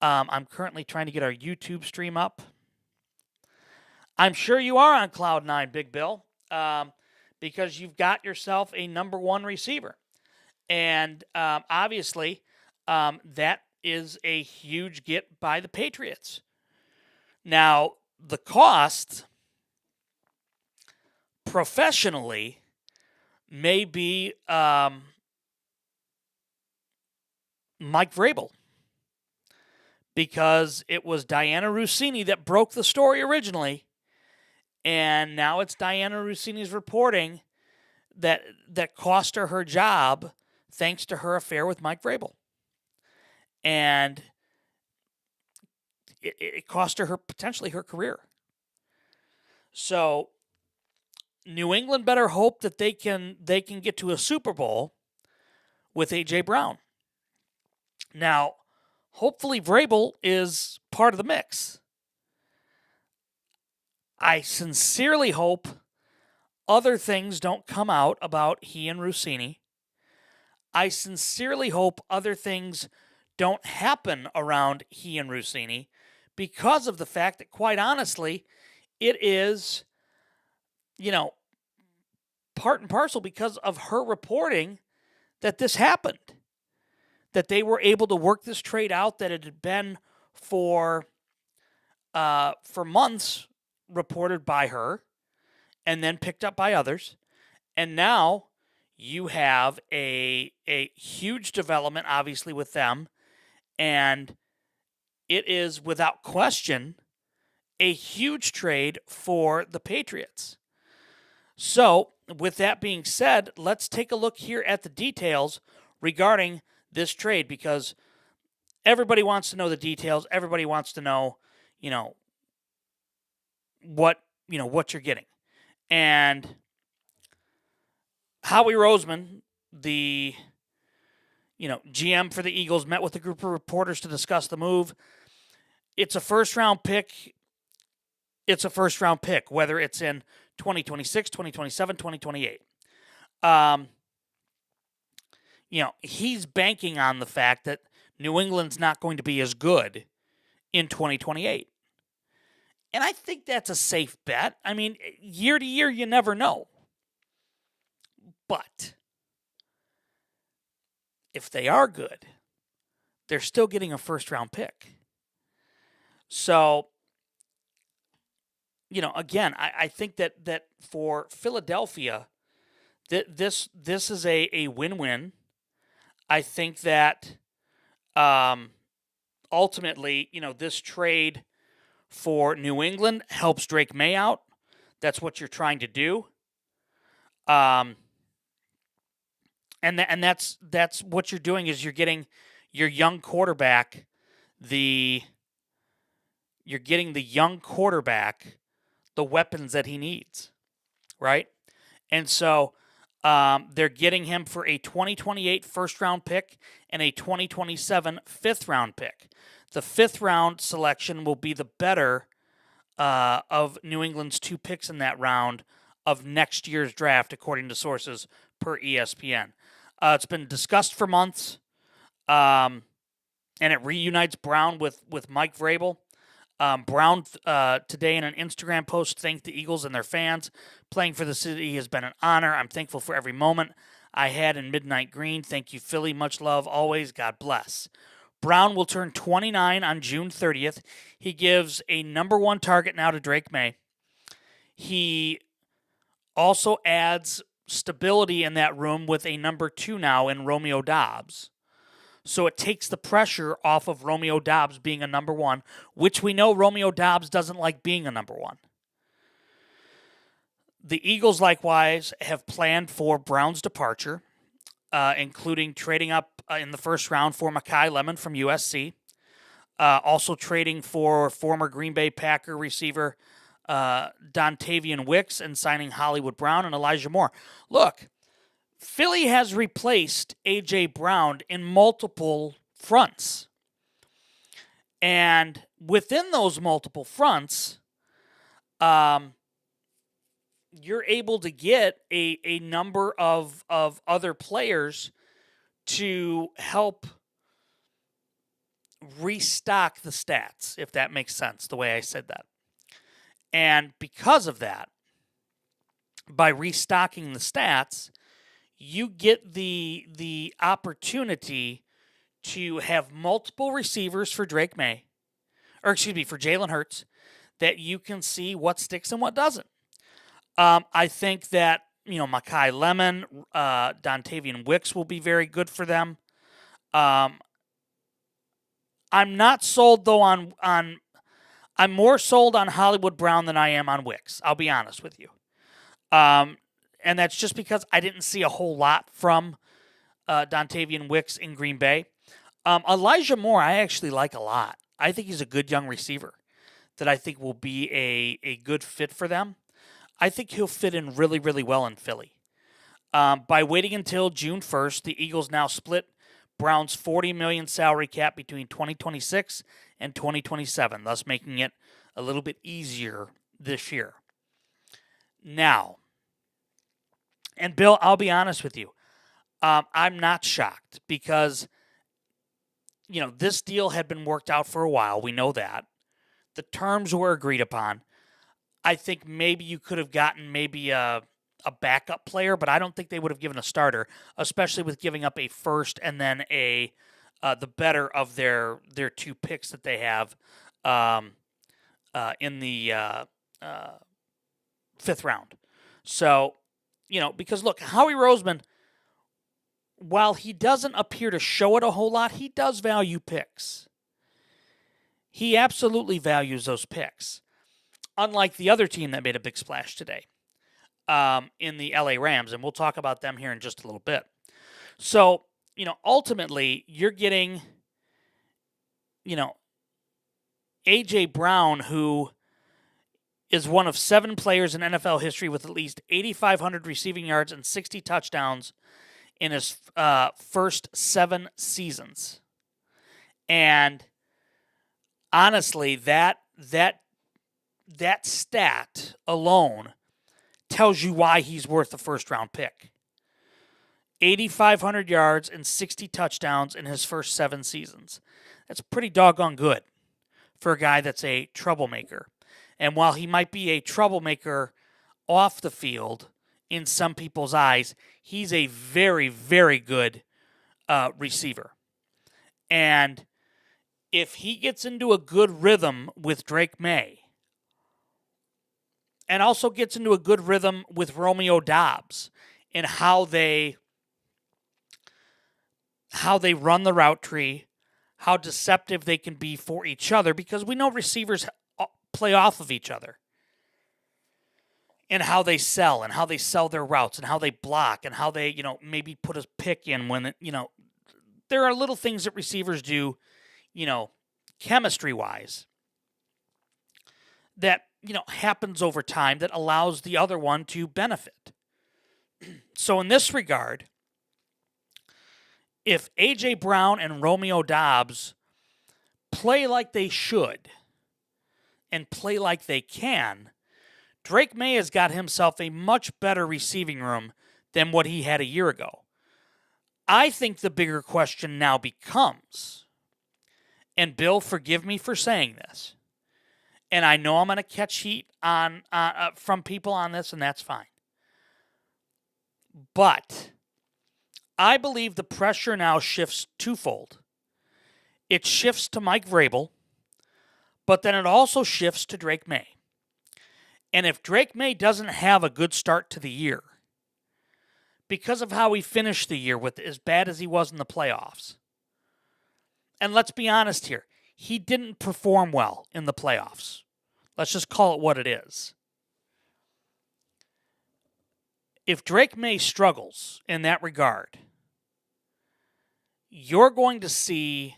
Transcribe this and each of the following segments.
I'm currently trying to get our YouTube stream up. I'm sure you are on Cloud 9, Big Bill, because you've got yourself a number one receiver. And obviously, that is a huge get by the Patriots. Now, the cost professionally may be Mike Vrabel, because it was Diana Russini that broke the story originally, and now it's Diana Rossini's reporting that cost her job thanks to her affair with Mike Vrabel. And it cost her potentially her career. So New England better hope that they can get to a Super Bowl with A.J. Brown. Now, hopefully Vrabel is part of the mix. I sincerely hope other things don't come out about he and Rossini. I sincerely hope other things don't happen around he and Rossini, because of the fact that, quite honestly, it is, part and parcel because of her reporting that this happened. That they were able to work this trade out, that it had been for months reported by her and then picked up by others. And now you have a huge development, obviously, with them. And it is, without question, a huge trade for the Patriots. So, with that being said, let's take a look here at the details regarding this trade, because everybody wants to know the details. Everybody wants to know, what you're getting. And Howie Roseman, the GM for the Eagles, met with a group of reporters to discuss the move. It's a first-round pick. It's a first-round pick, whether it's in 2026, 2027, 2028. He's banking on the fact that New England's not going to be as good in 2028. And I think that's a safe bet. I mean, year to year, you never know. But if they are good, they're still getting a first-round pick. So, again, I think that for Philadelphia, this is a win-win. I think that ultimately, this trade for New England helps Drake May out. That's what you're trying to do. And that's what you're doing, is you're getting your young quarterback you're getting the young quarterback the weapons that he needs, right? And so they're getting him for a 2028 first-round pick and a 2027 fifth-round pick. The fifth-round selection will be the better of New England's two picks in that round of next year's draft, according to sources per ESPN. It's been discussed for months, and it reunites Brown with Mike Vrabel. Brown today in an Instagram post thanked the Eagles and their fans. Playing for the city has been an honor. I'm thankful for every moment I had in Midnight Green. Thank you, Philly. Much love always. God bless. Brown will turn 29 on June 30th. He gives a number one target now to Drake May. He also adds stability in that room with a number two now in Romeo Doubs. So it takes the pressure off of Romeo Doubs being a number one, which we know Romeo Doubs doesn't like being a number one. The Eagles, likewise, have planned for Brown's departure, including trading up in the first round for Makai Lemon from USC. Also trading for former Green Bay Packer receiver Dontavian Wicks, and signing Hollywood Brown and Elijah Moore. Look, Philly has replaced A.J. Brown in multiple fronts. And within those multiple fronts, you're able to get a number of other players to help restock the stats, if that makes sense, the way I said that. And because of that, by restocking the stats, you get the opportunity to have multiple receivers for Drake May, for Jalen Hurts, that you can see what sticks and what doesn't. I think that, Makai Lemon, Dontavian Wicks will be very good for them. I'm not sold, though, I'm more sold on Hollywood Brown than I am on Wicks. I'll be honest with you. And that's just because I didn't see a whole lot from Dontavian Wicks in Green Bay. Elijah Moore, I actually like a lot. I think he's a good young receiver that I think will be a good fit for them. I think he'll fit in really, really well in Philly. By waiting until June 1st, the Eagles now split Brown's $40 million salary cap between 2026 and 2027, thus making it a little bit easier this year. Now, and Bill, I'll be honest with you. I'm not shocked because, this deal had been worked out for a while. We know that. The terms were agreed upon. I think maybe you could have gotten maybe a backup player, but I don't think they would have given a starter, especially with giving up a first and then the better of their two picks that they have in the fifth round. So, because look, Howie Roseman, while he doesn't appear to show it a whole lot, he does value picks. He absolutely values those picks. Unlike the other team that made a big splash today in the LA Rams, and we'll talk about them here in just a little bit. So, ultimately, you're getting, A.J. Brown, who is one of 7 players in NFL history with at least 8,500 receiving yards and 60 touchdowns in his first 7 seasons. And honestly, that stat alone tells you why he's worth a first-round pick. 8,500 yards and 60 touchdowns in his first 7 seasons. That's pretty doggone good for a guy that's a troublemaker. And while he might be a troublemaker off the field in some people's eyes, he's a very, very good receiver. And if he gets into a good rhythm with Drake May, and also gets into a good rhythm with Romeo Doubs in how they run the route tree, how deceptive they can be for each other, because we know receivers play off of each other, and how they sell their routes and how they block and how they, maybe put a pick in when, there are little things that receivers do, chemistry-wise that, happens over time that allows the other one to benefit. So in this regard, if A.J. Brown and Romeo Doubs play like they should and play like they can, Drake May has got himself a much better receiving room than what he had a year ago. I think the bigger question now becomes, and Bill, forgive me for saying this, and I know I'm going to catch heat from people on this, and that's fine. But I believe the pressure now shifts twofold. It shifts to Mike Vrabel, but then it also shifts to Drake May. And if Drake May doesn't have a good start to the year, because of how he finished the year with as bad as he was in the playoffs, and let's be honest here, he didn't perform well in the playoffs. Let's just call it what it is. If Drake May struggles in that regard, you're going to see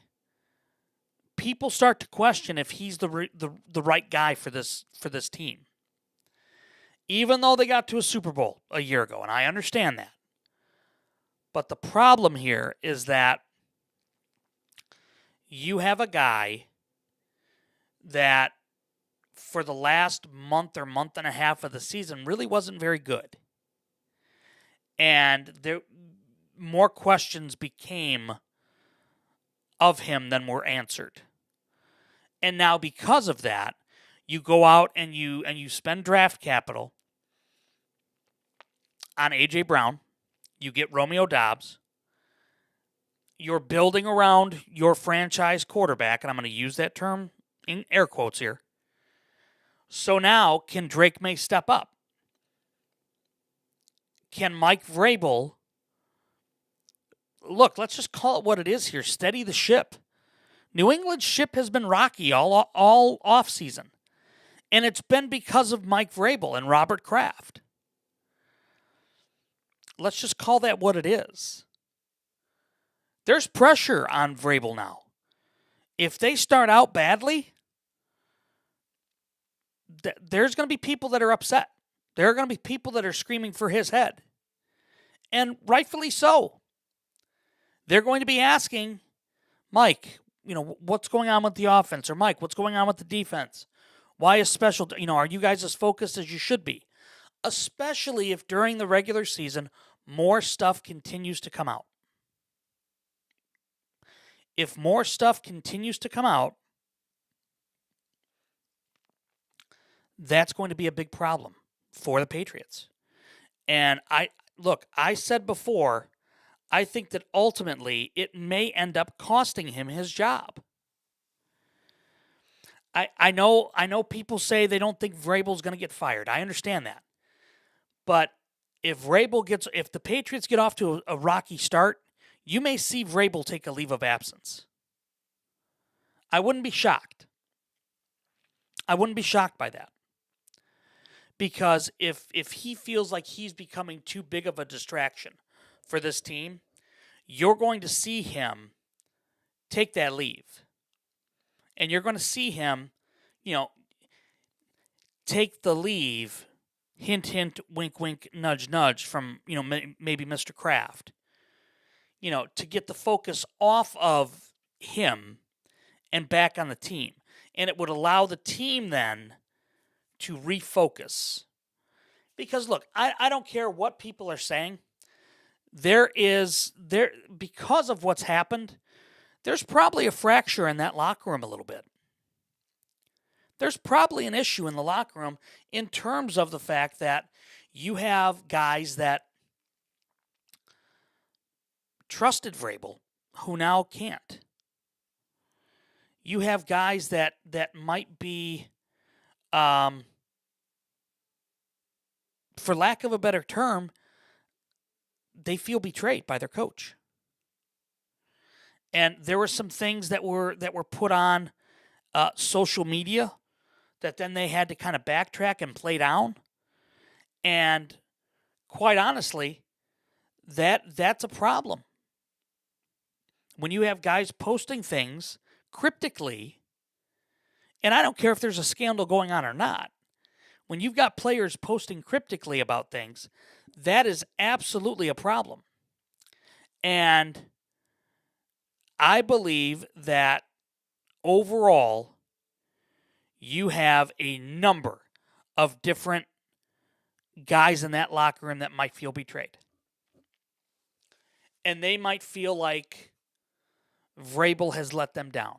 people start to question if he's the right guy for this team. Even though they got to a Super Bowl a year ago, and I understand that. But the problem here is that you have a guy that for the last month or month and a half of the season really wasn't very good. And more questions became of him than were answered. And now because of that, you go out and you spend draft capital on A.J. Brown. You get Romeo Doubs. You're building around your franchise quarterback, and I'm going to use that term in air quotes here. So now, can Drake May step up? Can Mike Vrabel, look, let's just call it what it is here, steady the ship. New England's ship has been rocky all offseason, and it's been because of Mike Vrabel and Robert Kraft. Let's just call that what it is. There's pressure on Vrabel now. If they start out badly, there's going to be people that are upset. There are going to be people that are screaming for his head. And rightfully so. They're going to be asking, Mike, what's going on with the offense? Or Mike, what's going on with the defense? Why is special? Are you guys as focused as you should be? Especially if during the regular season, more stuff continues to come out. If more stuff continues to come out, that's going to be a big problem for the Patriots. And I said before, I think that ultimately it may end up costing him his job. I know people say they don't think Vrabel's going to get fired. I understand that. But if the Patriots get off to a rocky start, you may see Vrabel take a leave of absence. I wouldn't be shocked. I wouldn't be shocked by that. Because if he feels like he's becoming too big of a distraction for this team, you're going to see him take that leave. And you're going to see him, take the leave, hint, hint, wink, wink, nudge, nudge from, maybe Mr. Kraft. To get the focus off of him and back on the team. And it would allow the team then to refocus. Because look, I don't care what people are saying. Because of what's happened, there's probably a fracture in that locker room a little bit. There's probably an issue in the locker room in terms of the fact that you have guys that trusted Vrabel who now can't. You have guys that might be, for lack of a better term, they feel betrayed by their coach. And there were some things that were put on social media that then they had to kind of backtrack and play down. And quite honestly, that's a problem. When you have guys posting things cryptically, and I don't care if there's a scandal going on or not, when you've got players posting cryptically about things, that is absolutely a problem. And I believe that overall, you have a number of different guys in that locker room that might feel betrayed. And they might feel like Vrabel has let them down.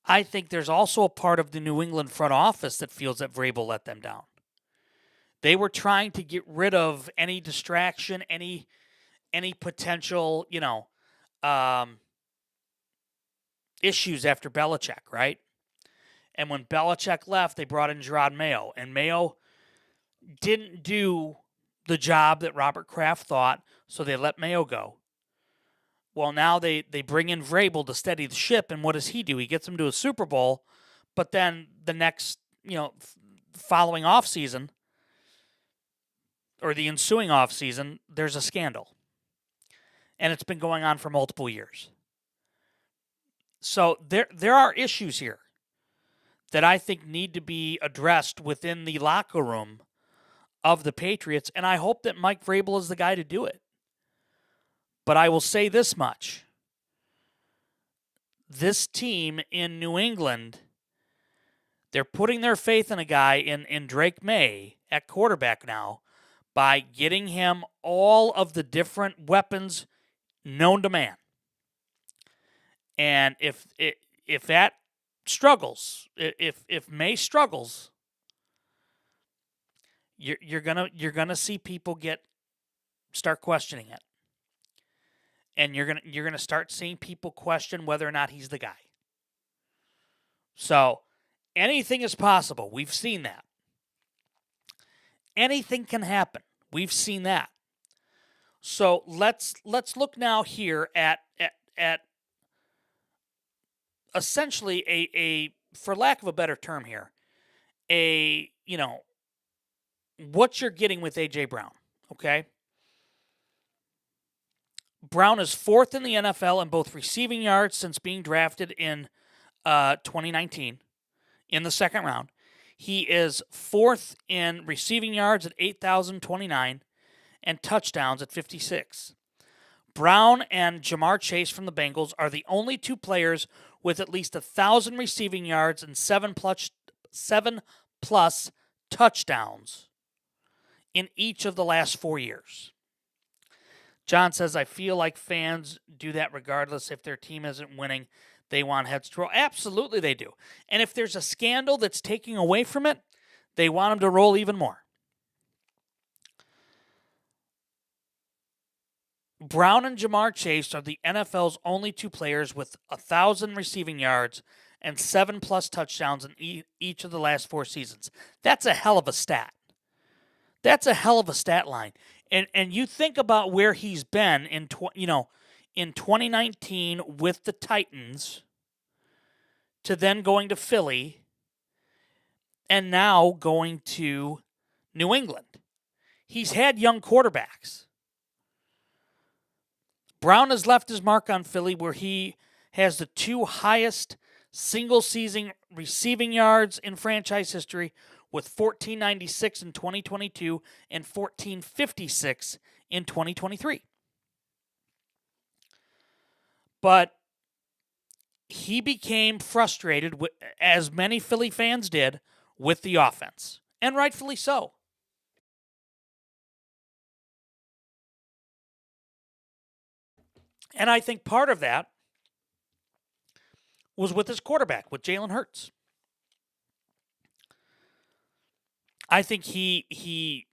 I think there's also a part of the New England front office that feels that Vrabel let them down. They were trying to get rid of any distraction, any potential, issues after Belichick, right? And when Belichick left, they brought in Jerod Mayo. And Mayo didn't do the job that Robert Kraft thought, so they let Mayo go. Well, now they bring in Vrabel to steady the ship, and what does he do? He gets them to a Super Bowl, but then the next, following offseason, or the ensuing offseason, there's a scandal. And it's been going on for multiple years. So there are issues here that I think need to be addressed within the locker room of the Patriots, and I hope that Mike Vrabel is the guy to do it. But I will say this much. This team in New England, they're putting their faith in a guy in Drake May at quarterback now by getting him all of the different weapons known to man. And if that struggles, if May struggles, you're gonna see people start questioning it, and you're gonna start seeing people question whether or not he's the guy. So anything is possible. We've seen that. Anything can happen. We've seen that. So let's look now here at essentially a for lack of a better term here, what you're getting with AJ Brown. Okay. Brown is 4th in the NFL in both receiving yards since being drafted in 2019 in the second round. He is 4th in receiving yards at 8,029 and touchdowns at 56. Brown and Jamar Chase from the Bengals are the only two players with at least 1,000 receiving yards and 7+ touchdowns in each of the last 4 years. John says, I feel like fans do that regardless. If their team isn't winning, they want heads to roll. Absolutely they do. And if there's a scandal that's taking away from it, they want them to roll even more. Brown and Jamar Chase are the NFL's only two players with 1,000 receiving yards and 7+ touchdowns in each of the last 4 seasons. That's a hell of a stat. That's a hell of a stat line. And you think about where he's been in 2019 with the Titans, to then going to Philly, and now going to New England. He's had young quarterbacks. Brown has left his mark on Philly, where he has the 2 highest single-season receiving yards in franchise history, with 1496 in 2022 and 1456 in 2023. But he became frustrated, as many Philly fans did, with the offense, and rightfully so. And I think part of that was with his quarterback, with Jalen Hurts. I think he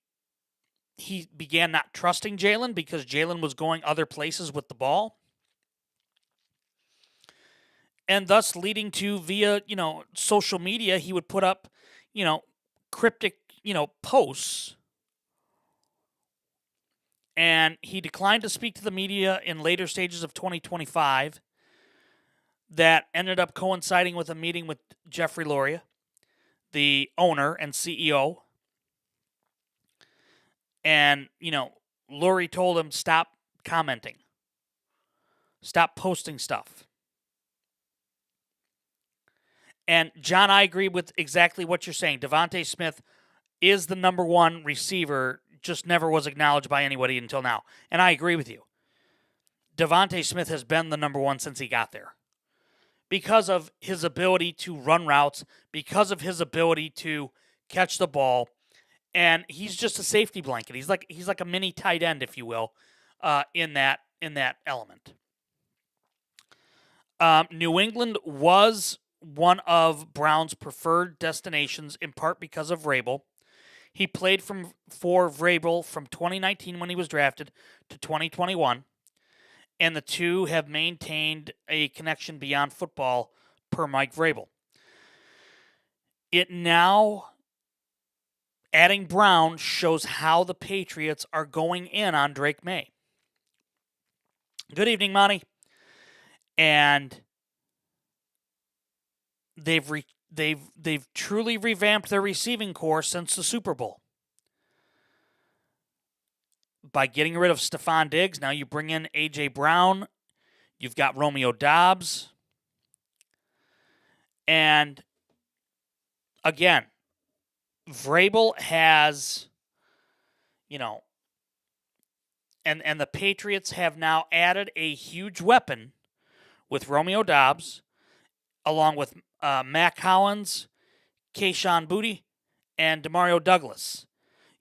began not trusting Jalen because Jalen was going other places with the ball. And thus leading to, via, social media, he would put up, cryptic, posts. And he declined to speak to the media in later stages of 2025. That ended up coinciding with a meeting with Jeffrey Loria, the owner and CEO. And, Lurie told him, stop commenting. Stop posting stuff. And, John, I agree with exactly what you're saying. DeVonta Smith is the number 1 receiver, just never was acknowledged by anybody until now. And I agree with you. DeVonta Smith has been the number 1 since he got there, because of his ability to run routes, because of his ability to catch the ball. And he's just a safety blanket. He's like a mini tight end, if you will, in that element. New England was one of Brown's preferred destinations, in part because of Vrabel. He played for Vrabel from 2019, when he was drafted, to 2021, and the two have maintained a connection beyond football, per Mike Vrabel. It now, adding Brown, shows how the Patriots are going in on Drake May. Good evening, Monty. And they've truly revamped their receiving corps since the Super Bowl. By getting rid of Stephon Diggs, now you bring in A.J. Brown. You've got Romeo Doubs. And again, Vrabel has, and the Patriots have now added a huge weapon with Romeo Doubs, along with Mack Hollins, Kayshon Boutte, and Demario Douglas.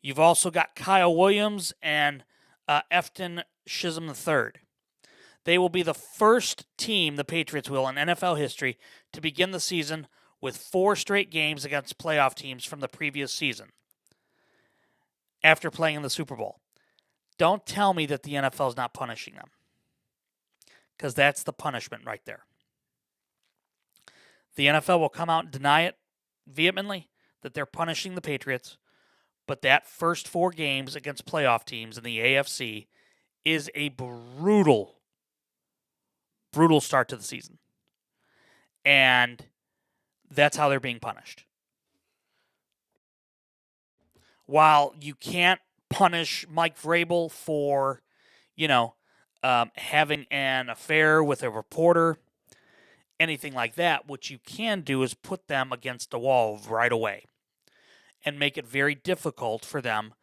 You've also got Kyle Williams and Efton Chisholm III. They will be the first team, the Patriots will, in NFL history, to begin the season with 4 straight games against playoff teams from the previous season after playing in the Super Bowl. Don't tell me that the NFL is not punishing them, because that's the punishment right there. The NFL will come out and deny it vehemently that they're punishing the Patriots, but that first 4 games against playoff teams in the AFC is a brutal start to the season. And that's how they're being punished. While you can't punish Mike Vrabel for, having an affair with a reporter, anything like that, what you can do is put them against the wall right away and make it very difficult for them.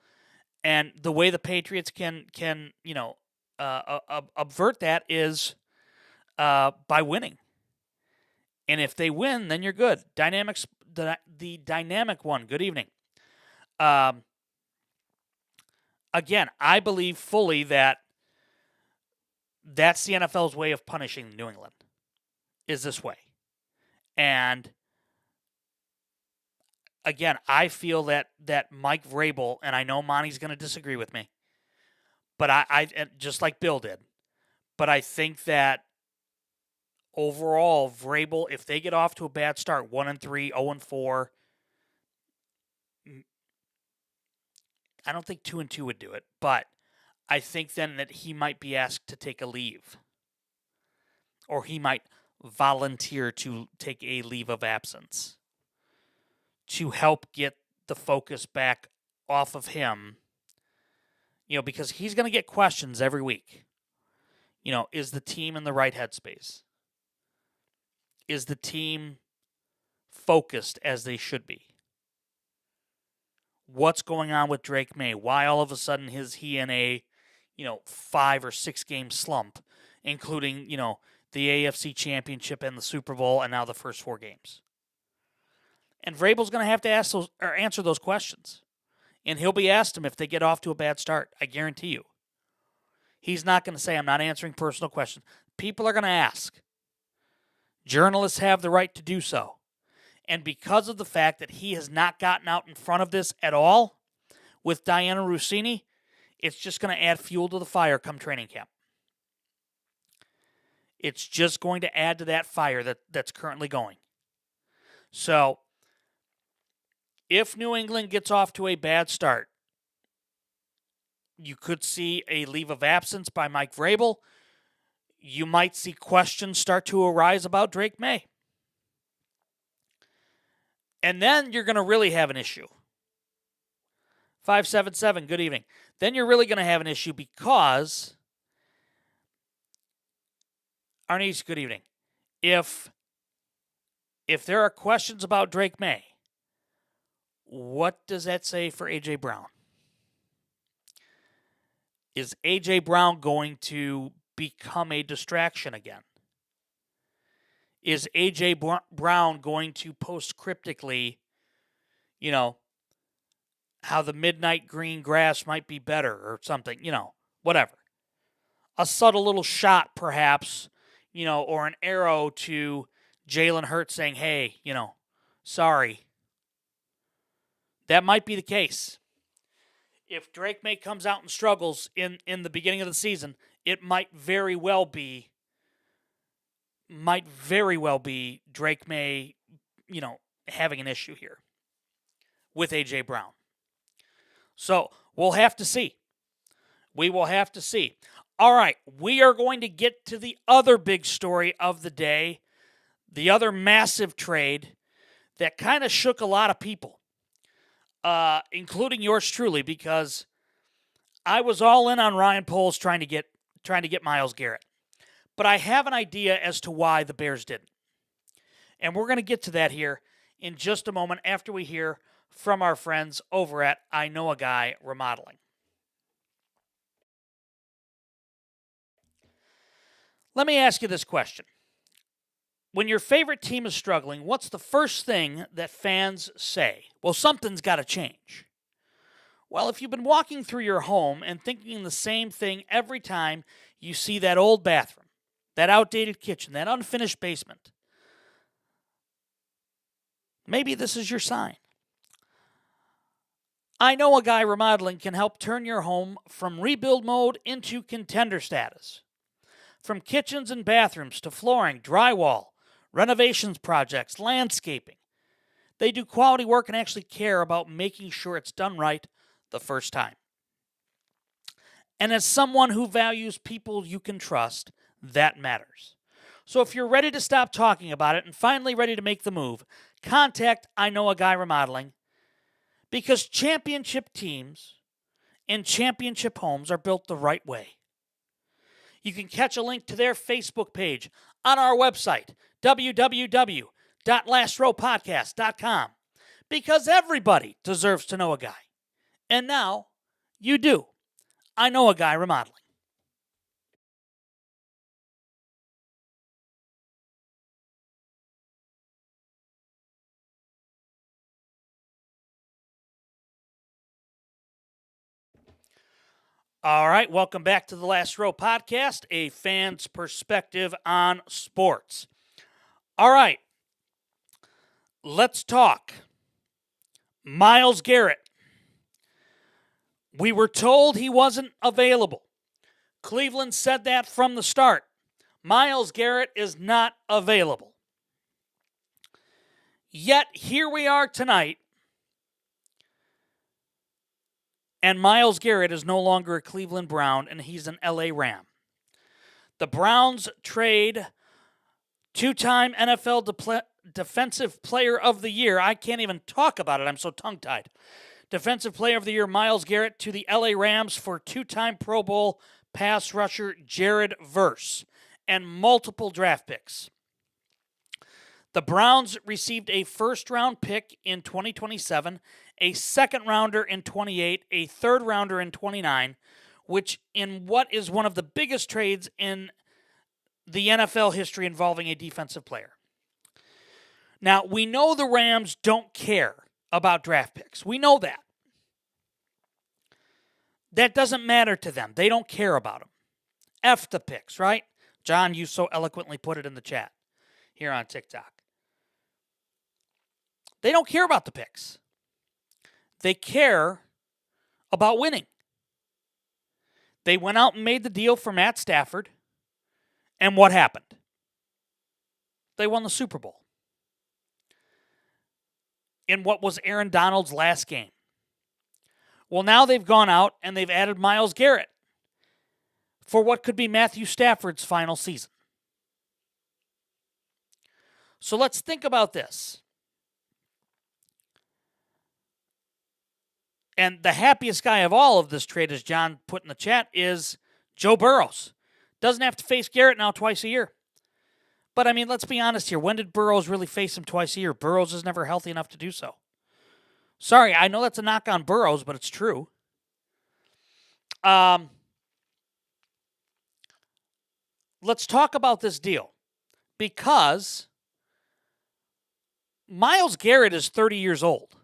And the way the Patriots can avert that is by winning. And if they win, then you're good. The dynamic one. Good evening. Again, I believe fully that that's the NFL's way of punishing New England, is this way. And again, I feel that Mike Vrabel, and I know Monty's going to disagree with me, but I just like Bill did, but I think that overall, Vrabel, if they get off to a bad start, 1-3, 0-4, I don't think 2-2 would do it, but I think then that he might be asked to take a leave, or he might volunteer to take a leave of absence to help get the focus back off of him, because he's going to get questions every week. Is the team in the right headspace? Is the team focused as they should be? What's going on with Drake May? Why all of a sudden is he in a, 5 or 6 game slump, including, the AFC Championship and the Super Bowl and now the first 4 games? And Vrabel's going to have to answer those questions. And he'll be asked them if they get off to a bad start. I guarantee you. He's not going to say, I'm not answering personal questions. People are going to ask. Journalists have the right to do so. And because of the fact that he has not gotten out in front of this at all with Diana Russini, it's just going to add fuel to the fire come training camp. It's just going to add to that fire that's currently going. So, if New England gets off to a bad start, you could see a leave of absence by Mike Vrabel. You might see questions start to arise about Drake May. And then you're going to really have an issue. 577, good evening. Then you're really going to have an issue because, Arnice, good evening. If there are questions about Drake May, what does that say for A.J. Brown? Is A.J. Brown going to become a distraction again? Is A.J. Brown going to post cryptically, how the midnight green grass might be better or something, whatever. A subtle little shot, perhaps, or an arrow to Jalen Hurts saying, hey, sorry. That might be the case. If Drake May comes out and struggles in the beginning of the season, it might very well be Drake May, having an issue here with A.J. Brown. So we'll have to see. We will have to see. All right, we are going to get to the other big story of the day, the other massive trade that kind of shook a lot of people, including yours truly, because I was all in on Ryan Poles trying to get Myles Garrett. But I have an idea as to why the Bears didn't. And we're going to get to that here in just a moment after we hear from our friends over at I Know a Guy Remodeling. Let me ask you this question. When your favorite team is struggling, what's the first thing that fans say? Well, something's got to change. Well, if you've been walking through your home and thinking the same thing every time you see that old bathroom, that outdated kitchen, that unfinished basement, maybe this is your sign. I Know a Guy Remodeling can help turn your home from rebuild mode into contender status. From kitchens and bathrooms to flooring, drywall, renovations projects, landscaping, they do quality work and actually care about making sure it's done right the first time. And as someone who values people you can trust, that matters. So if you're ready to stop talking about it and finally ready to make the move, contact I Know a Guy Remodeling, because championship teams and championship homes are built the right way. You can catch a link to their Facebook page on our website, www.lastrowpodcast.com, because everybody deserves to know a guy. And now, you do. I Know a Guy Remodeling. All right, welcome back to the Last Row Podcast, a fan's perspective on sports. All right, let's talk Myles Garrett. We were told he wasn't available. Cleveland said that from the start. Myles Garrett is not available. Yet, here we are tonight, and Myles Garrett is no longer a Cleveland Brown, and he's an LA Ram. The Browns trade two-time NFL Defensive Player of the Year. I can't even talk about it. I'm so tongue-tied. Defensive Player of the Year Myles Garrett to the LA Rams for two-time Pro Bowl pass rusher Jared Verse and multiple draft picks. The Browns received a first-round pick in 2027, a second-rounder in 28, a third-rounder in 29, which in what is one of the biggest trades in the NFL history involving a defensive player. Now, we know the Rams don't care about draft picks. We know that. That doesn't matter to them. They don't care about them. F the picks, right? John, you so eloquently put it in the chat here on TikTok. They don't care about the picks. They care about winning. They went out and made the deal for Matt Stafford, and what happened? They won the Super Bowl in what was Aaron Donald's last game. Well, now they've gone out and they've added Myles Garrett for what could be Matthew Stafford's final season. So let's think about this. And the happiest guy of all of this trade, as John put in the chat, is Joe Burrows. Doesn't have to face Garrett now twice a year. But, I mean, let's be honest here. When did Burrows really face him twice a year? Burrows is never healthy enough to do so. Sorry, I know that's a knock on Burrows, but it's true. Let's talk about this deal. Because Myles Garrett is 30 years old.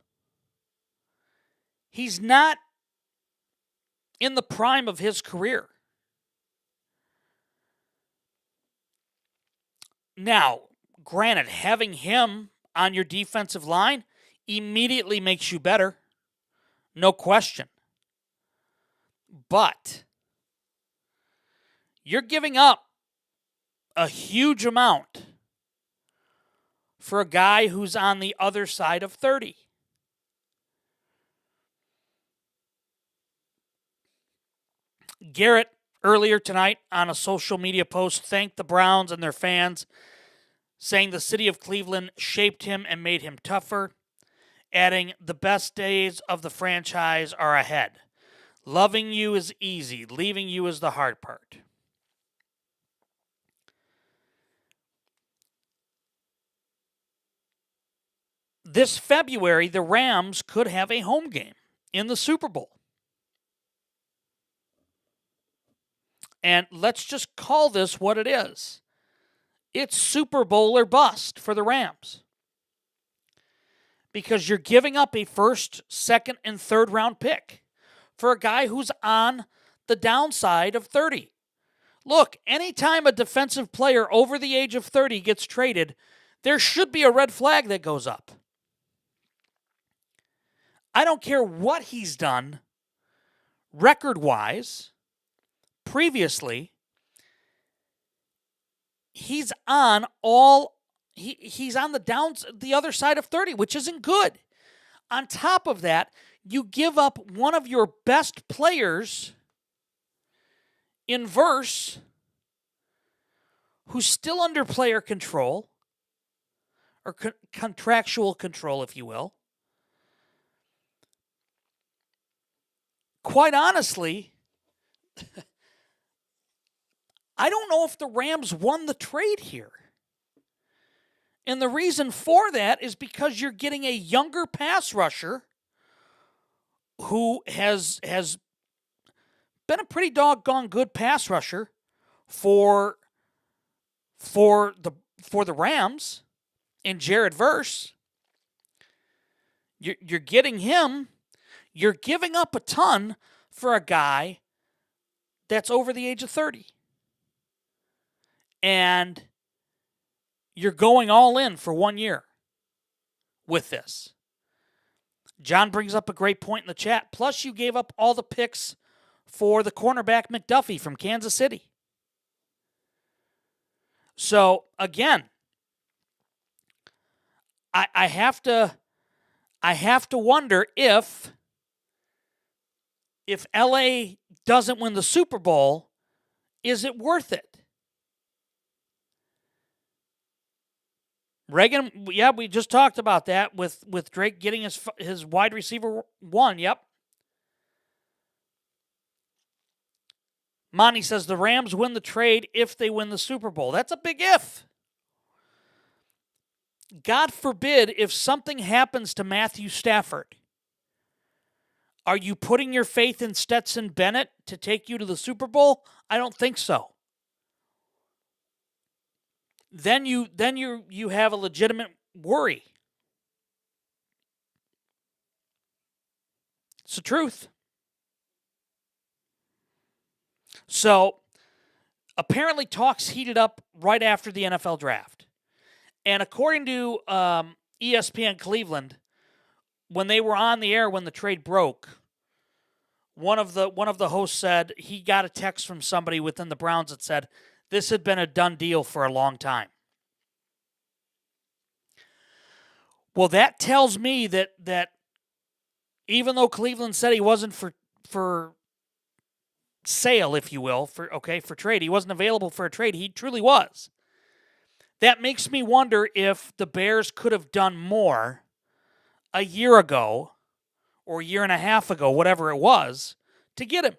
He's not in the prime of his career. Now, granted, having him on your defensive line immediately makes you better. No question. But you're giving up a huge amount for a guy who's on the other side of 30. Garrett, earlier tonight on a social media post, thanked the Browns and their fans, saying the city of Cleveland shaped him and made him tougher, adding, "The best days of the franchise are ahead. Loving you is easy. Leaving you is the hard part." This February, the Rams could have a home game in the Super Bowl. And let's just call this what it is. It's Super Bowl or bust for the Rams. Because you're giving up a first, second, and third round pick for a guy who's on the downside of 30. Look, anytime a defensive player over the age of 30 gets traded, there should be a red flag that goes up. I don't care what he's done record-wise previously. He's on he's on the other side of 30, which isn't good. On top of that, you give up one of your best players in verse who's still under player control, or contractual control, if you will. Quite honestly, I don't know if the Rams won the trade here. And the reason for that is because you're getting a younger pass rusher who has been a pretty doggone good pass rusher for the Rams in Jared Verse. You're getting him. You're giving up a ton for a guy that's over the age of 30. And you're going all in for 1 year with this. John brings up a great point in the chat. Plus, you gave up all the picks for the cornerback McDuffie from Kansas City. So, again, I have to wonder if LA doesn't win the Super Bowl, is it worth it? Reagan, yeah, we just talked about that with Drake getting his wide receiver one. Yep. Monty says the Rams win the trade if they win the Super Bowl. That's a big if. God forbid if something happens to Matthew Stafford. Are you putting your faith in Stetson Bennett to take you to the Super Bowl? I don't think so. Then you have a legitimate worry. It's the truth. So, apparently talks heated up right after the NFL draft. And according to ESPN Cleveland, when they were on the air when the trade broke, one of the hosts said he got a text from somebody within the Browns that said this had been a done deal for a long time. Well, that tells me that even though Cleveland said he wasn't for sale, if you will, for trade, he wasn't available for a trade, he truly was. That makes me wonder if the Bears could have done more a year ago or a year and a half ago, whatever it was, to get him.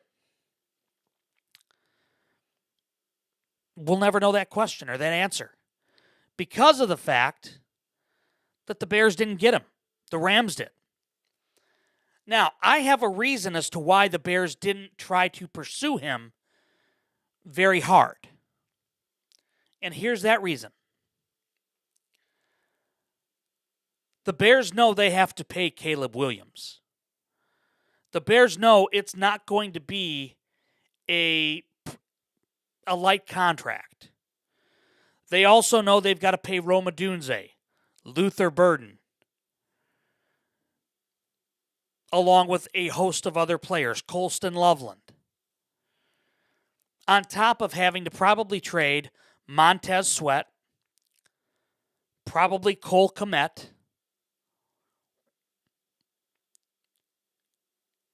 We'll never know that question or that answer because of the fact that the Bears didn't get him. The Rams did. Now, I have a reason as to why the Bears didn't try to pursue him very hard. And here's that reason. The Bears know they have to pay Caleb Williams. The Bears know it's not going to be a light contract. They also know they've got to pay Rome Odunze, Luther Burden, along with a host of other players, Colston Loveland. On top of having to probably trade Montez Sweat, probably Cole Kmet,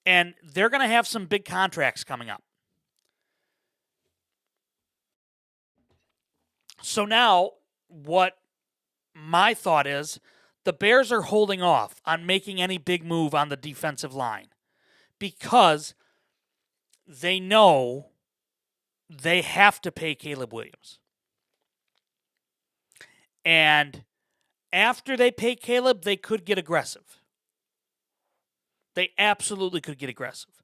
and they're going to have some big contracts coming up. So now, what my thought is, the Bears are holding off on making any big move on the defensive line because they know they have to pay Caleb Williams. And after they pay Caleb, they could get aggressive. They absolutely could get aggressive.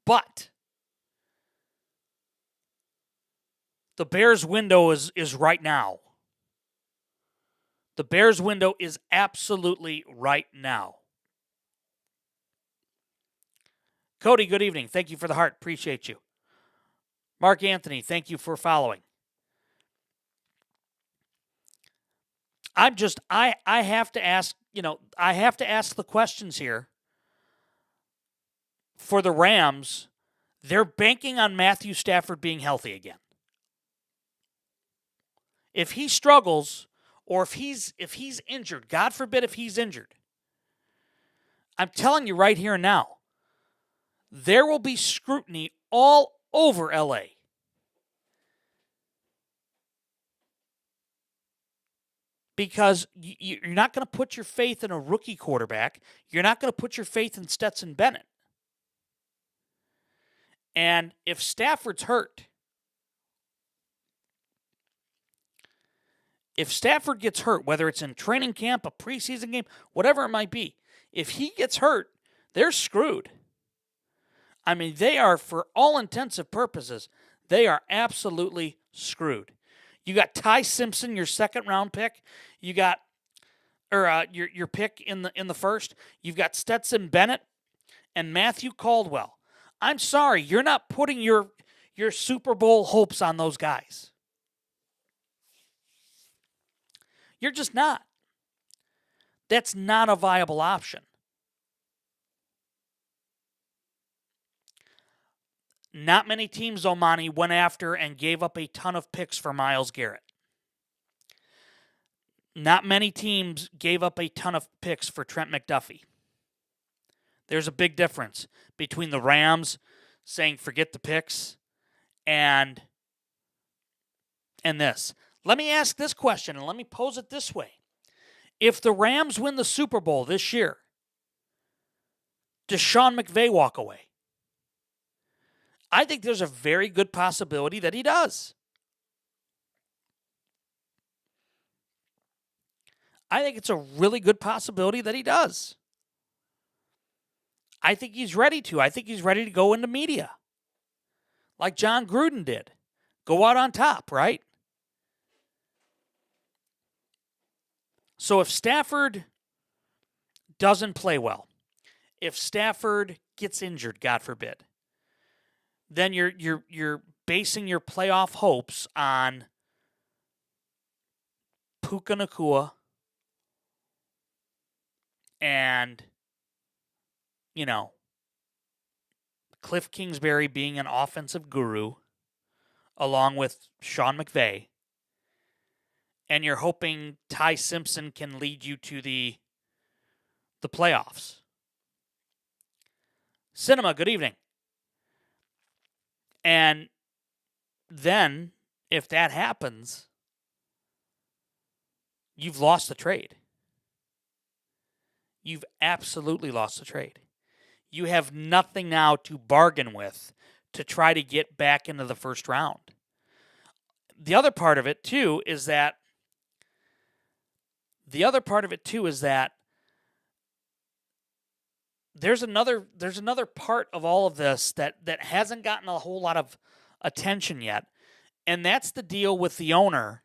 But the Bears' window is right now. The Bears' window is absolutely right now. Cody, good evening. Thank you for the heart. Appreciate you. Mark Anthony, thank you for following. I have to ask, I have to ask the questions here. For the Rams, they're banking on Matthew Stafford being healthy again. If he struggles, or if he's injured, God forbid if he's injured, I'm telling you right here and now, there will be scrutiny all over LA. Because you're not going to put your faith in a rookie quarterback. You're not going to put your faith in Stetson Bennett. And if Stafford's hurt, if Stafford gets hurt, whether it's in training camp, a preseason game, whatever it might be, if he gets hurt, they're screwed. I mean, they are, for all intensive purposes, they are absolutely screwed. You got Ty Simpson, your second-round pick. You got, your pick in the first. You've got Stetson Bennett and Matthew Caldwell. I'm sorry, you're not putting your Super Bowl hopes on those guys. You're just not. That's not a viable option. Not many teams, Omani, went after and gave up a ton of picks for Myles Garrett. Not many teams gave up a ton of picks for Trent McDuffie. There's a big difference between the Rams saying forget the picks and this. Let me ask this question, and let me pose it this way. If the Rams win the Super Bowl this year, does Sean McVay walk away? I think there's a very good possibility that he does. I think it's a really good possibility that he does. I think he's ready to. I think he's ready to go into media. Like John Gruden did. Go out on top, right? So if Stafford doesn't play well, if Stafford gets injured, God forbid, then you're basing your playoff hopes on Puka Nacua and, Cliff Kingsbury being an offensive guru along with Sean McVay. And you're hoping Ty Simpson can lead you to the playoffs. Cinema, good evening. And then, if that happens, you've lost the trade. You've absolutely lost the trade. You have nothing now to bargain with to try to get back into the first round. The other part of it, too, is that there's another part of all of this that hasn't gotten a whole lot of attention yet, and that's the deal with the owner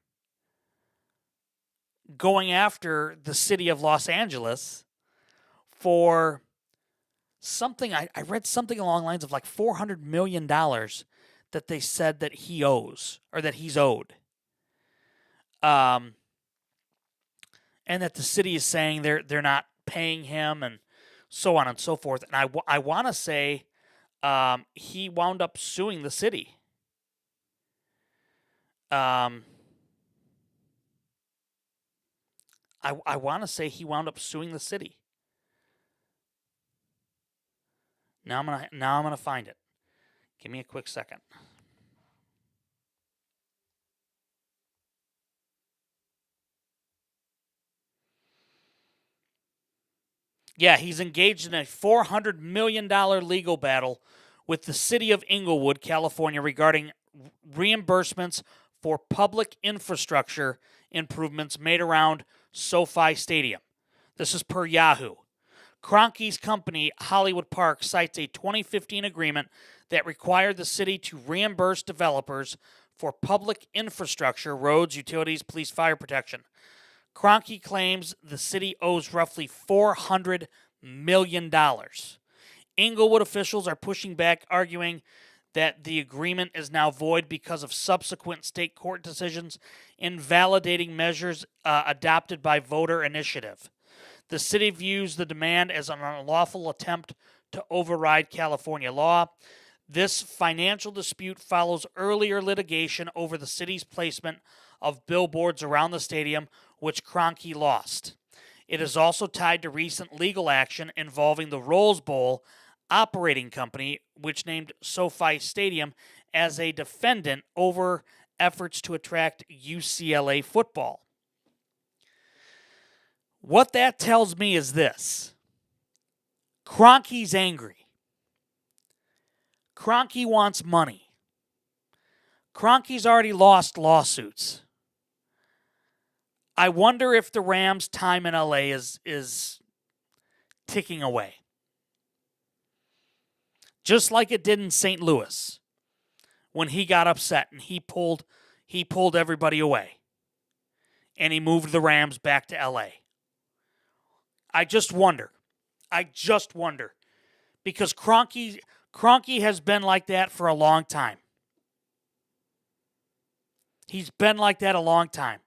going after the city of Los Angeles for something. I read something along the lines of like $400 million that they said that he owes, or that he's owed. And that the city is saying they're not paying him, and so on and so forth. And I want to say he wound up suing the city. I want to say he wound up suing the city. Now I'm gonna find it. Give me a quick second. Yeah, he's engaged in a $400 million legal battle with the city of Inglewood, California, regarding reimbursements for public infrastructure improvements made around SoFi Stadium. This is per Yahoo. Kroenke's company, Hollywood Park, cites a 2015 agreement that required the city to reimburse developers for public infrastructure, roads, utilities, police, fire protection. Kroenke claims the city owes roughly $400 million. Inglewood officials are pushing back, arguing that the agreement is now void because of subsequent state court decisions invalidating measures adopted by voter initiative. The city views the demand as an unlawful attempt to override California law. This financial dispute follows earlier litigation over the city's placement of billboards around the stadium, which Kroenke lost. It is also tied to recent legal action involving the Rose Bowl operating company, which named SoFi Stadium as a defendant over efforts to attract UCLA football. What that tells me is this: Kroenke's angry. Kroenke wants money. Kroenke's already lost lawsuits. I wonder if the Rams' time in LA is ticking away. Just like it did in St. Louis when he got upset and he pulled everybody away. And he moved the Rams back to LA. I just wonder. Because Kroenke has been like that for a long time. He's been like that a long time.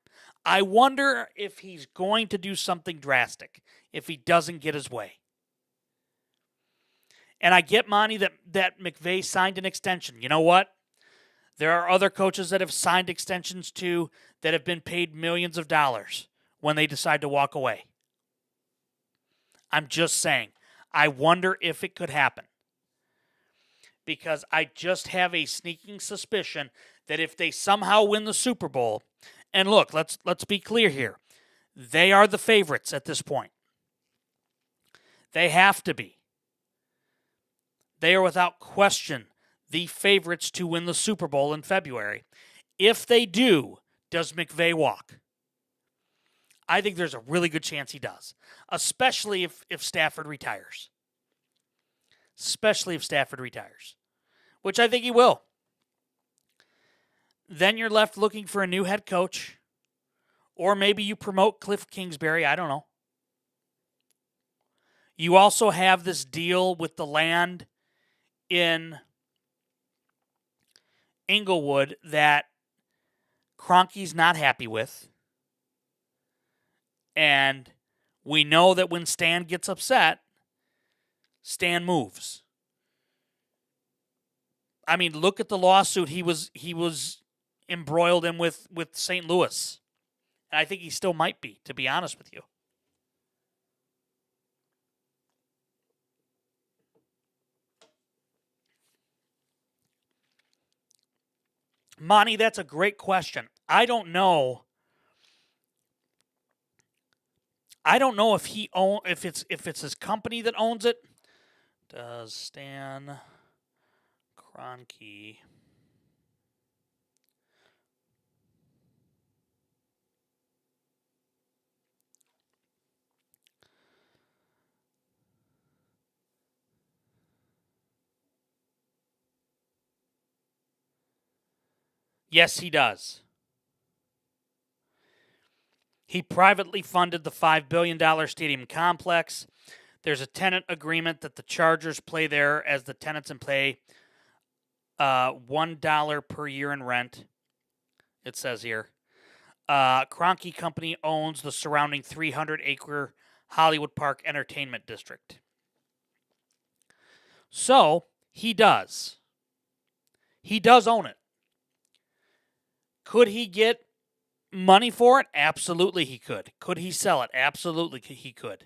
I wonder if he's going to do something drastic if he doesn't get his way. And I get, Monty, that McVay signed an extension. You know what? There are other coaches that have signed extensions too that have been paid millions of dollars when they decide to walk away. I'm just saying, I wonder if it could happen. Because I just have a sneaking suspicion that if they somehow win the Super Bowl, and look, let's be clear here, they are the favorites at this point. They have to be. They are without question the favorites to win the Super Bowl in February. If they do, does McVay walk? I think there's a really good chance he does, especially if Stafford retires. Which I think he will. Then you're left looking for a new head coach, or maybe you promote Cliff Kingsbury. I don't know. You also have this deal with the land in Inglewood that Kroenke's not happy with. And we know that when Stan gets upset, Stan moves. I mean, look at the lawsuit he was embroiled in with St. Louis. And I think he still might be, to be honest with you. Monty, that's a great question. I don't know if it's his company that owns it. Does Stan Kroenke Yes, he does. He privately funded the $5 billion stadium complex. There's a tenant agreement that the Chargers play there as the tenants and pay $1 per year in rent, it says here. Kroenke Company owns the surrounding 300-acre Hollywood Park Entertainment District. So, he does. He does own it. Could he get money for it? Absolutely he could. Could he sell it? Absolutely he could.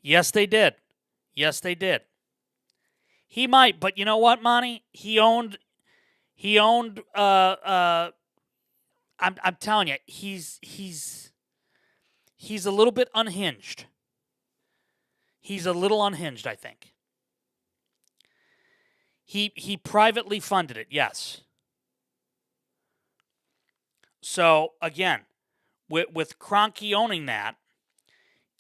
Yes, they did. He might, but you know what, Monty? I'm telling you, he's a little bit unhinged. He's a little unhinged, I think. He privately funded it, yes. So again, with Kroenke owning that,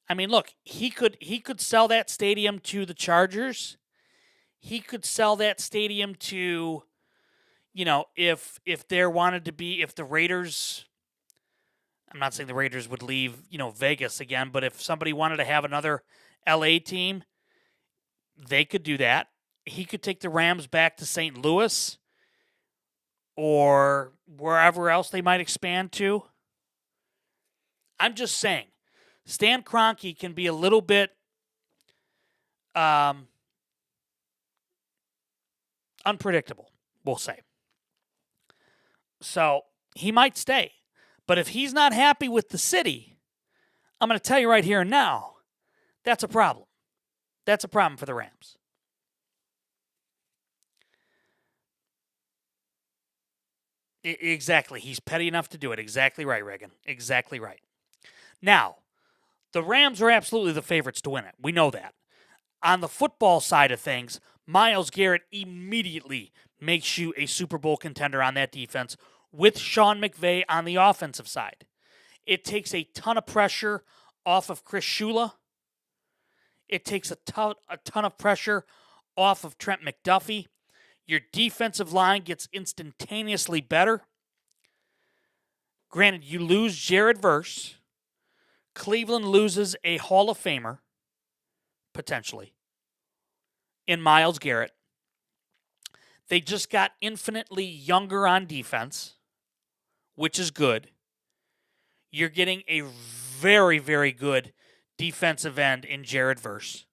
I mean, look, he could sell that stadium to the Chargers. He could sell that stadium to, if there wanted to be, if the Raiders, I'm not saying the Raiders would leave, Vegas again, but if somebody wanted to have another LA team, They could do that. He could take the Rams back to St. Louis or wherever else they might expand to. I'm just saying, Stan Kroenke can be a little bit unpredictable, we'll say. So he might stay. But if he's not happy with the city, I'm going to tell you right here and now, that's a problem. That's a problem for the Rams. Exactly. He's petty enough to do it. Exactly right, Reagan. Exactly right. Now, the Rams are absolutely the favorites to win it. We know that. On the football side of things, Myles Garrett immediately makes you a Super Bowl contender on that defense with Sean McVay on the offensive side. It takes a ton of pressure off of Chris Shula. It takes a ton of pressure off of Trent McDuffie. Your defensive line gets instantaneously better. Granted, you lose Jared Verse. Cleveland loses a Hall of Famer, potentially, in Myles Garrett. They just got infinitely younger on defense, which is good. You're getting a very, very good defensive end in Jared Verse.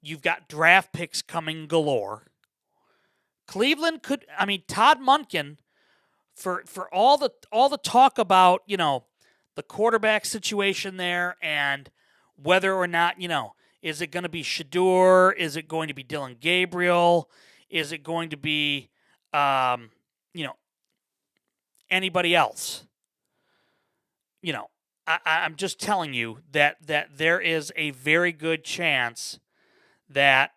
You've got draft picks coming galore. Cleveland could, Todd Monken, for all the talk about, the quarterback situation there and whether or not, is it going to be Shedeur? Is it going to be Dylan Gabriel? Is it going to be, anybody else? I'm just telling you that there is a very good chance that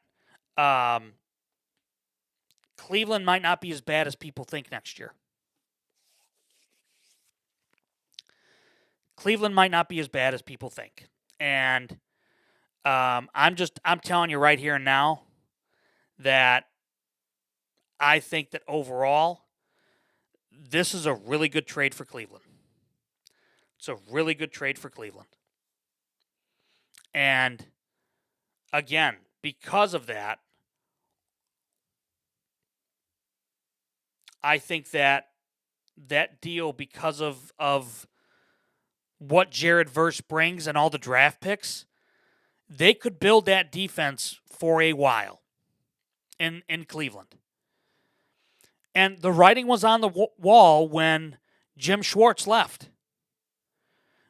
Cleveland might not be as bad as people think next year. Cleveland might not be as bad as people think. And I'm telling you right here and now that I think that overall, this is a really good trade for Cleveland. It's a really good trade for Cleveland. And again, because of that, I think that deal, because of what Jared Verse brings and all the draft picks, they could build that defense for a while in Cleveland. And the writing was on the wall when Jim Schwartz left.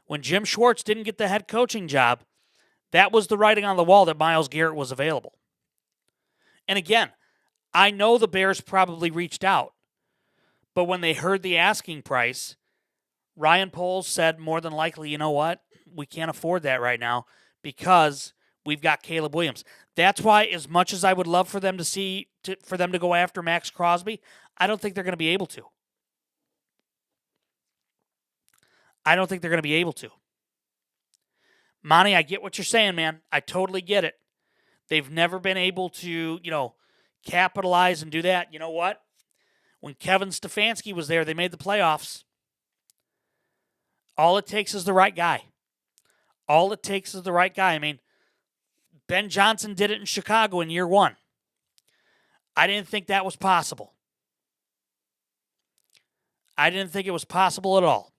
When Jim Schwartz didn't get the head coaching job, that was the writing on the wall that Myles Garrett was available. And again, I know the Bears probably reached out, but when they heard the asking price, Ryan Poles said more than likely, you know what? We can't afford that right now because we've got Caleb Williams. That's why, as much as I would love for them to go after Max Crosby, I don't think they're going to be able to. I don't think they're going to be able to. Monty, I get what you're saying, man. I totally get it. They've never been able to, capitalize and do that. You know what? When Kevin Stefanski was there, they made the playoffs. All it takes is the right guy. All it takes is the right guy. Ben Johnson did it in Chicago in year one. I didn't think that was possible. I didn't think it was possible at all.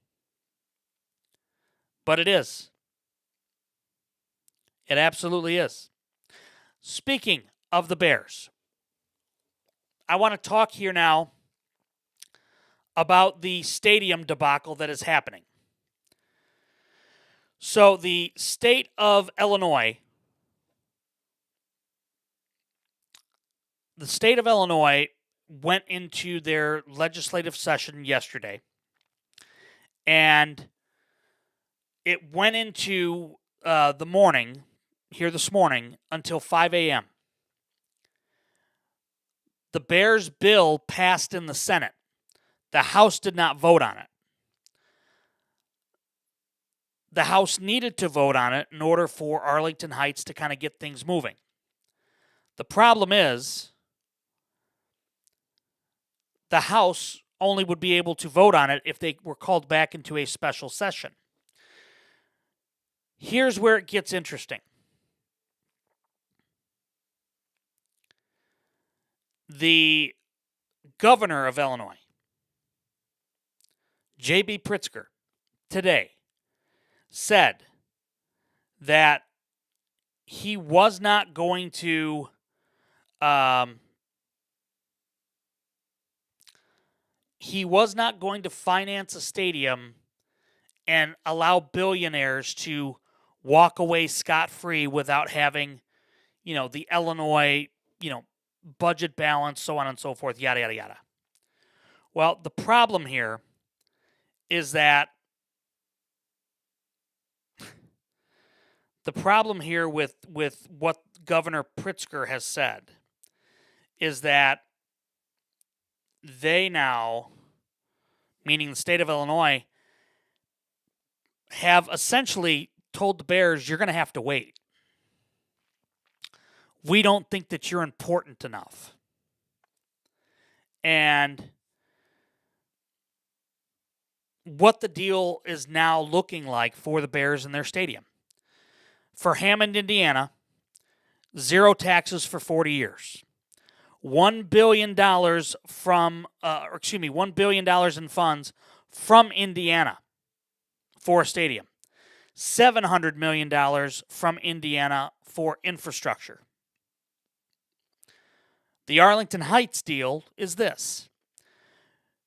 But it is. It absolutely is. Speaking of the Bears, I want to talk here now about the stadium debacle that is happening. So the state of Illinois, went into their legislative session yesterday, and it went into the morning, here this morning, until 5 a.m. The Bears bill passed in the Senate. The House did not vote on it. The House needed to vote on it in order for Arlington Heights to kind of get things moving. The problem is the House only would be able to vote on it if they were called back into a special session. Here's where it gets interesting. The governor of Illinois, J.B. Pritzker, today said that he was not going to finance a stadium and allow billionaires to walk away scot-free without having, the Illinois, budget balance, so on and so forth, yada, yada, yada. Well, the problem here is that with what Governor Pritzker has said is that they now, meaning the state of Illinois, have essentially told the Bears, you're going to have to wait. We don't think that you're important enough. And what the deal is now looking like for the Bears in their stadium. For Hammond, Indiana, 0 taxes for 40 years. $1 billion $1 billion in funds from Indiana for a stadium. $700 million from Indiana for infrastructure. The Arlington Heights deal is this: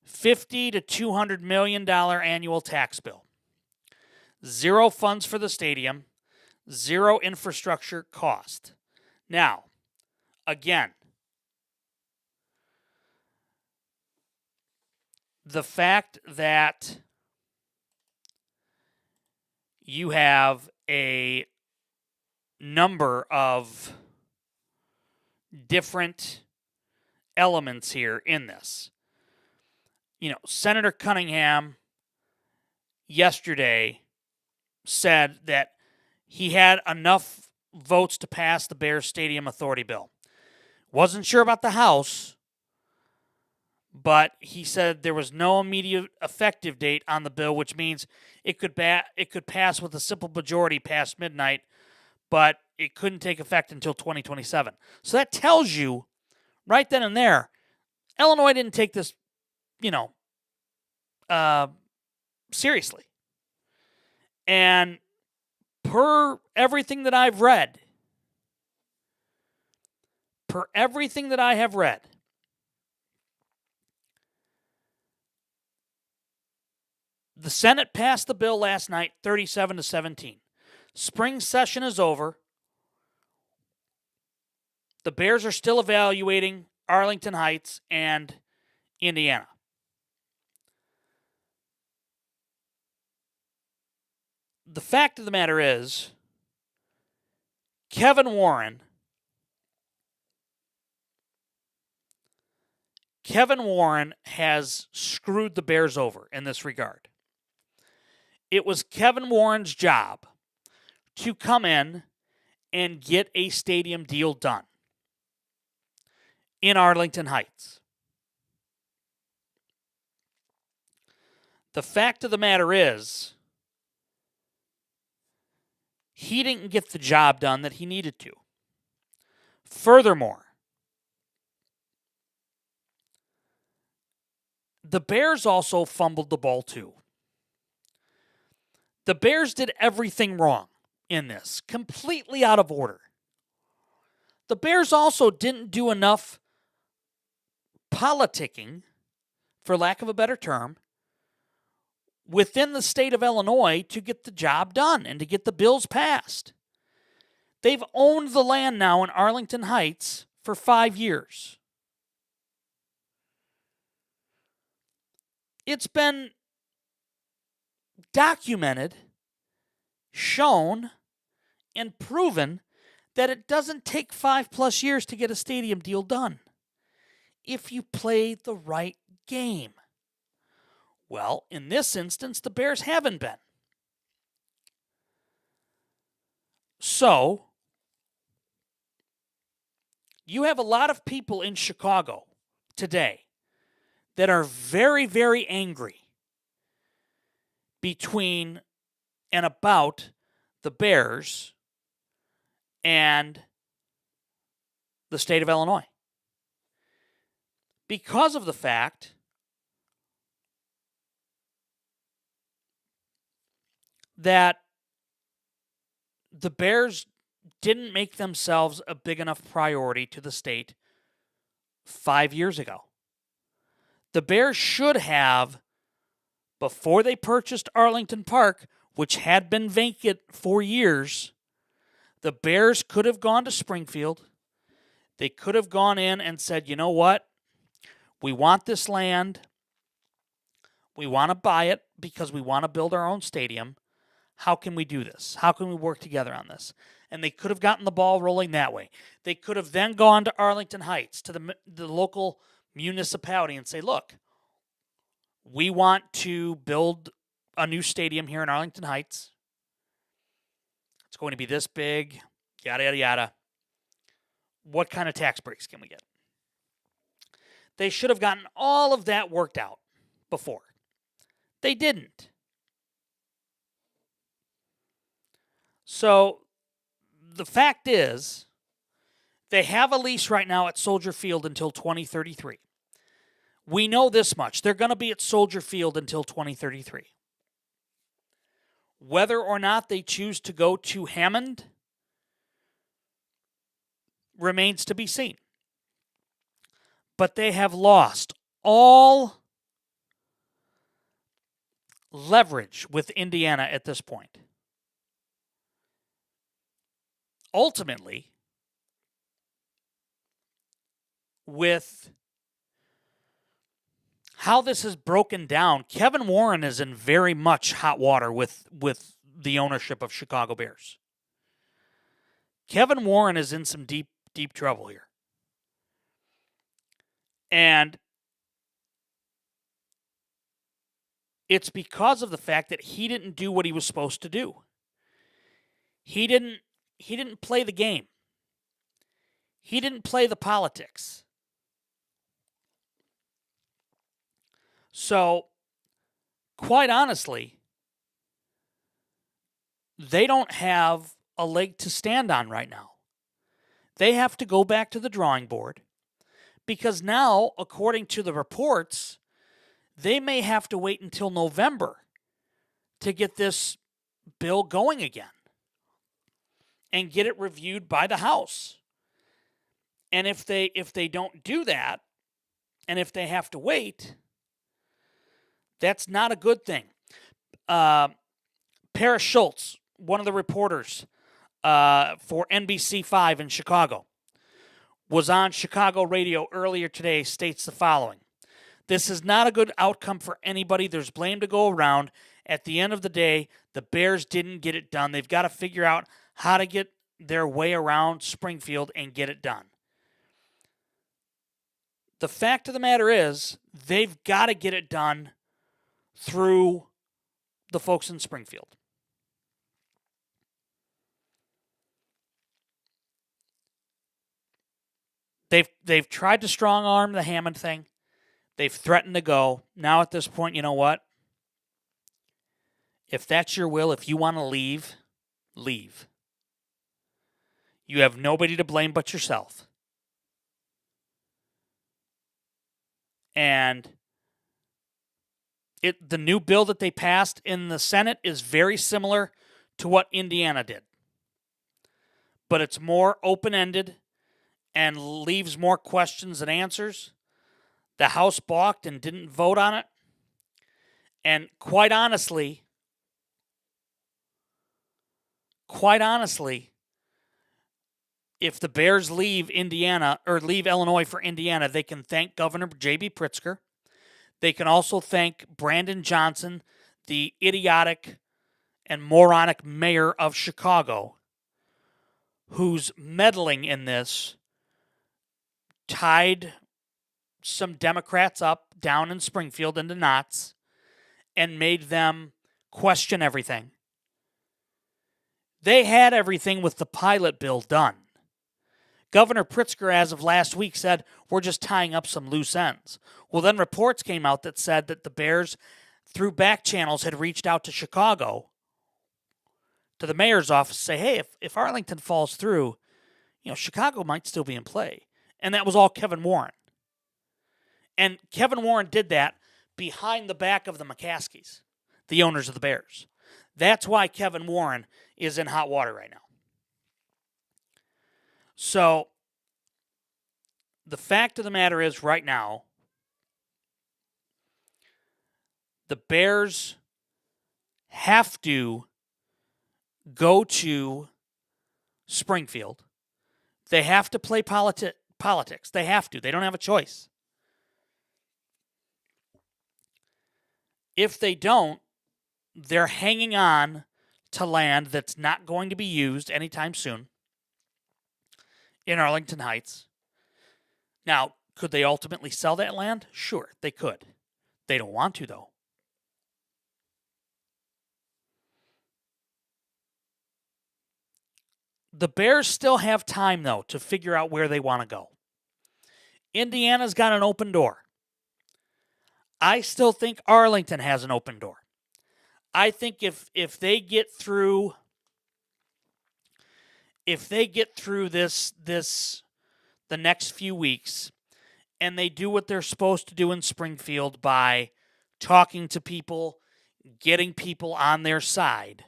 $50 to $200 million annual tax bill. 0 funds for the stadium, 0 infrastructure cost. Now, again, the fact that you have a number of different elements here in this. Senator Cunningham yesterday said that he had enough votes to pass the Bears Stadium Authority bill. Wasn't sure about the House, but he said there was no immediate effective date on the bill, which means it could pass with a simple majority past midnight, but it couldn't take effect until 2027. So that tells you right then and there, Illinois didn't take this, seriously. And per everything that I have read, the Senate passed the bill last night, 37-17. Spring session is over. The Bears are still evaluating Arlington Heights and Indiana. The fact of the matter is, Kevin Warren has screwed the Bears over in this regard. It was Kevin Warren's job to come in and get a stadium deal done in Arlington Heights. The fact of the matter is, he didn't get the job done that he needed to. Furthermore, the Bears also fumbled the ball too. The Bears did everything wrong in this, completely out of order. The Bears also didn't do enough politicking, for lack of a better term, within the state of Illinois to get the job done and to get the bills passed. They've owned the land now in Arlington Heights for 5 years. It's been documented, shown, and proven that it doesn't take 5+ years to get a stadium deal done if you play the right game. Well, in this instance, the Bears haven't been. So, you have a lot of people in Chicago today that are very, very angry between and about the Bears and the state of Illinois. because of the fact that the Bears didn't make themselves a big enough priority to the state 5 years ago. The Bears should have, before they purchased Arlington Park, which had been vacant for years, the Bears could have gone to Springfield. They could have gone in and said, you know what? We want this land. We want to buy it because we want to build our own stadium. How can we do this? How can we work together on this? And they could have gotten the ball rolling that way. They could have then gone to Arlington Heights, to the local municipality, and say, look, we want to build a new stadium here in Arlington Heights. It's going to be this big, yada, yada, yada. What kind of tax breaks can we get? They should have gotten all of that worked out before. They didn't. So the fact is, they have a lease right now at Soldier Field until 2033. We know this much. They're going to be at Soldier Field until 2033. Whether or not they choose to go to Hammond remains to be seen. But they have lost all leverage with Indiana at this point. Ultimately, with how this is broken down, Kevin Warren is in very much hot water with the ownership of Chicago Bears. Kevin Warren is in some deep trouble here. And it's because of the fact that he didn't do what he was supposed to do. He didn't play the game. He didn't play the politics. So, quite honestly, they don't have a leg to stand on right now. They have to go back to the drawing board because now, according to the reports, they may have to wait until November to get this bill going again and get it reviewed by the House. And if they don't do that, and if they have to wait, that's not a good thing. Paris Schultz, one of the reporters for NBC5 in Chicago, was on Chicago radio earlier today, states the following. This is not a good outcome for anybody. There's blame to go around. At the end of the day, the Bears didn't get it done. They've got to figure out how to get their way around Springfield and get it done. The fact of the matter is, they've got to get it done through the folks in Springfield. They've tried to strong arm the Hammond thing. They've threatened to go. Now at this point, you know what? If that's your will, if you want to leave, leave. You have nobody to blame but yourself. And the new bill that they passed in the Senate is very similar to what Indiana did. But it's more open-ended and leaves more questions than answers. The House balked and didn't vote on it. And quite honestly, if the Bears leave Indiana or leave Illinois for Indiana, they can thank Governor J.B. Pritzker. They can also thank Brandon Johnson, the idiotic and moronic mayor of Chicago, who's meddling in this, tied some Democrats up down in Springfield into knots and made them question everything. They had everything with the pilot bill done. Governor Pritzker, as of last week, said, we're just tying up some loose ends. Well, then reports came out that said that the Bears, through back channels, had reached out to Chicago, to the mayor's office, to say, hey, if Arlington falls through, Chicago might still be in play. And that was all Kevin Warren. And Kevin Warren did that behind the back of the McCaskies, the owners of the Bears. That's why Kevin Warren is in hot water right now. So the fact of the matter is right now, the Bears have to go to Springfield. They have to play politics. They have to. They don't have a choice. If they don't, they're hanging on to land that's not going to be used anytime soon in Arlington Heights. Now, could they ultimately sell that land? Sure, they could. They don't want to, though. The Bears still have time, though, to figure out where they want to go. Indiana's got an open door. I still think Arlington has an open door. I think if they get through this the next few weeks and they do what they're supposed to do in Springfield by talking to people, getting people on their side,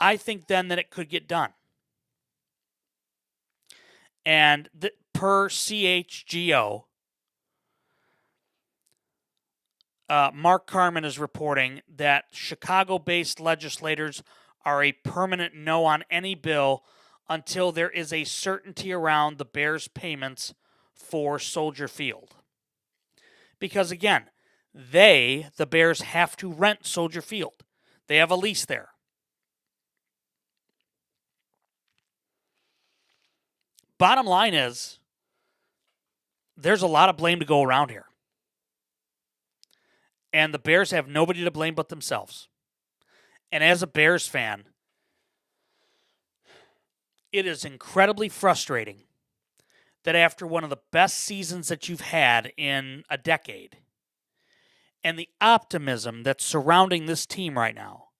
I think then that it could get done. And per CHGO, Mark Carman is reporting that Chicago-based legislators are a permanent no on any bill until there is a certainty around the Bears' payments for Soldier Field. Because again, the Bears, have to rent Soldier Field. They have a lease there. Bottom line is, there's a lot of blame to go around here. And the Bears have nobody to blame but themselves. And as a Bears fan, it is incredibly frustrating that after one of the best seasons that you've had in a decade, and the optimism that's surrounding this team right now,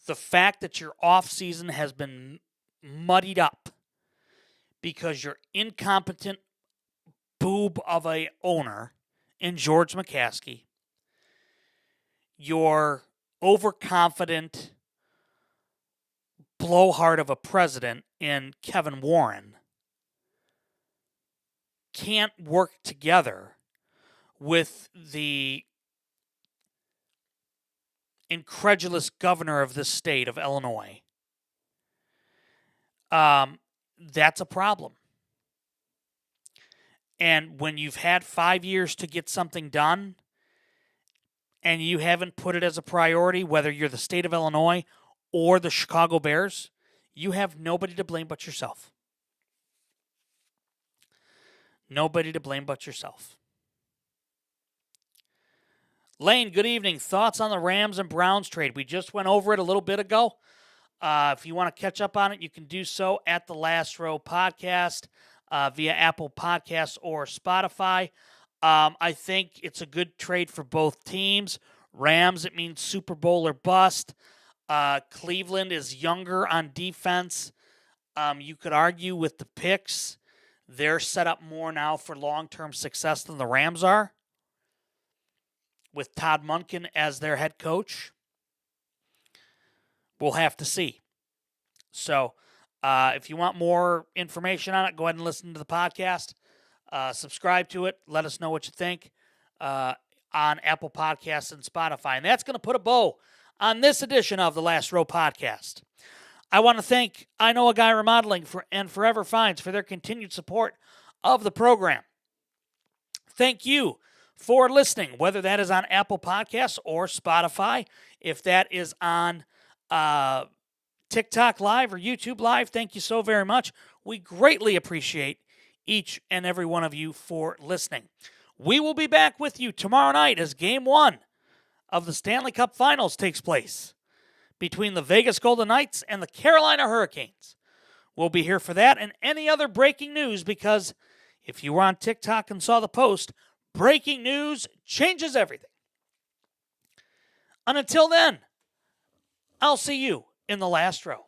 the fact that your offseason has been muddied up because your incompetent boob of a owner in George McCaskey, your overconfident blowhard of a president in Kevin Warren can't work together with the incredulous governor of this state of Illinois. That's a problem. And when you've had 5 years to get something done and you haven't put it as a priority, whether you're the state of Illinois or the Chicago Bears, you have nobody to blame but yourself. Nobody to blame but yourself. Lane, good evening. Thoughts on the Rams and Browns trade? We just went over it a little bit ago. If you want to catch up on it, you can do so at the Last Row Podcast via Apple Podcasts or Spotify. I think it's a good trade for both teams. Rams, it means Super Bowl or bust. Cleveland is younger on defense. You could argue with the picks, they're set up more now for long-term success than the Rams are, with Todd Monken as their head coach. We'll have to see. So, if you want more information on it, go ahead and listen to the podcast. Subscribe to it. Let us know what you think on Apple Podcasts and Spotify. And that's going to put a bow on this edition of the Last Row Podcast. I want to thank I Know a Guy Remodeling and Forever Finds for their continued support of the program. Thank you for listening, whether that is on Apple Podcasts or Spotify. If that is on TikTok Live or YouTube Live, thank you so very much. We greatly appreciate each and every one of you for listening. We will be back with you tomorrow night as Game 1 of the Stanley Cup Finals takes place between the Vegas Golden Knights and the Carolina Hurricanes. We'll be here for that and any other breaking news, because if you were on TikTok and saw the post, breaking news changes everything. And until then, I'll see you in the last row.